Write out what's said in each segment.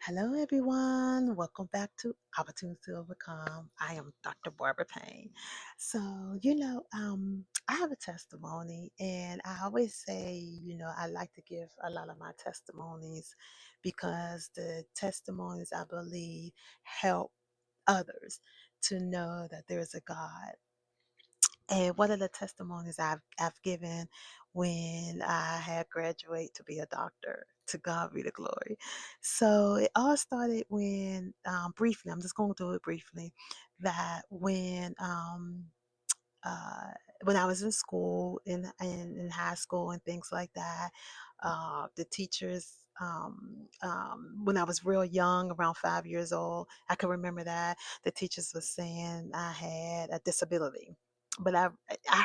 Hello, everyone. Welcome back to Opportunity to Overcome. I am Dr. Barbara Payne. I have a testimony, and I always say, I like to give a lot of my testimonies because the testimonies, I believe, help others to know that there is a God. And one of the testimonies I've given when I had graduated to be a doctor, to God be the glory. So it all started when, briefly, I'm just going to do it briefly, that uh, when I was in school, in high school and things like that, the teachers, when I was real young, around 5 years old, I can remember that the teachers were saying I had a disability. But I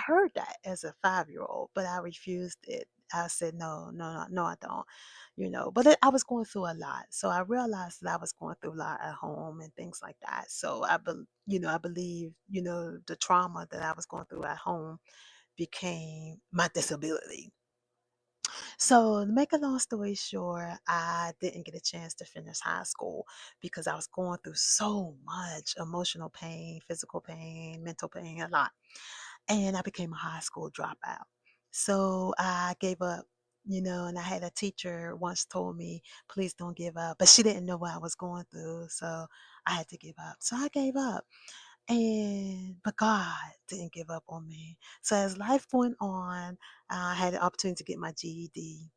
heard that as a 5-year-old, but I refused it. I said, no, no, no, no, I don't, I was going through a lot. So I realized that I was going through a lot at home and things like that. So I believe, the trauma that I was going through at home became my disability. So, to make a long story short, I didn't get a chance to finish high school because I was going through so much emotional pain, physical pain, mental pain, a lot. And I became a high school dropout. So I gave up, and I had a teacher once told me, please don't give up. But she didn't know what I was going through. So I had to give up. So I gave up. But God didn't give up on me. So as life went on, I had the opportunity to get my GED.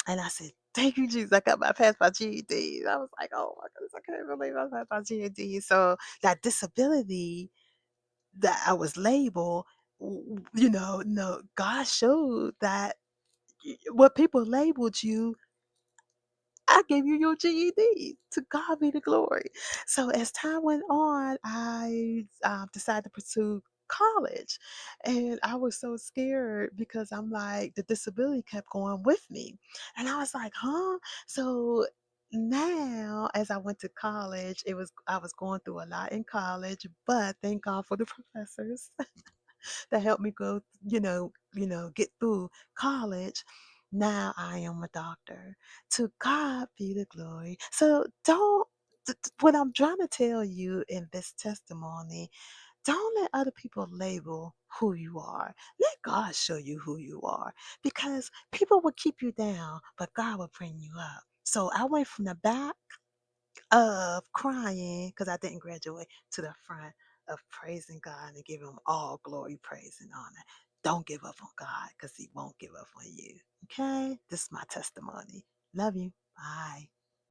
And I said, thank you, Jesus. Passed my GED. I was like, oh my goodness, I can't believe I passed my GED. So that disability that I was labeled, no, God showed that what people labeled you, I gave you your GED. To God be the glory. So as time went on, I decided to pursue college, and I was so scared because I'm like the disability kept going with me, and I was like, huh? So now as I went to college, I was going through a lot in college, but thank God for the professors that helped me go, get through college. Now I am a doctor. To God be the glory. So don't, what I'm trying to tell you in this testimony, don't let other people label who you are. Let God show you who you are because people will keep you down, but God will bring you up. So I went from the back of crying because I didn't graduate to the front of praising God and giving him all glory, praise, and honor. Don't give up on God because he won't give up on you. Okay? This is my testimony. Love you. Bye.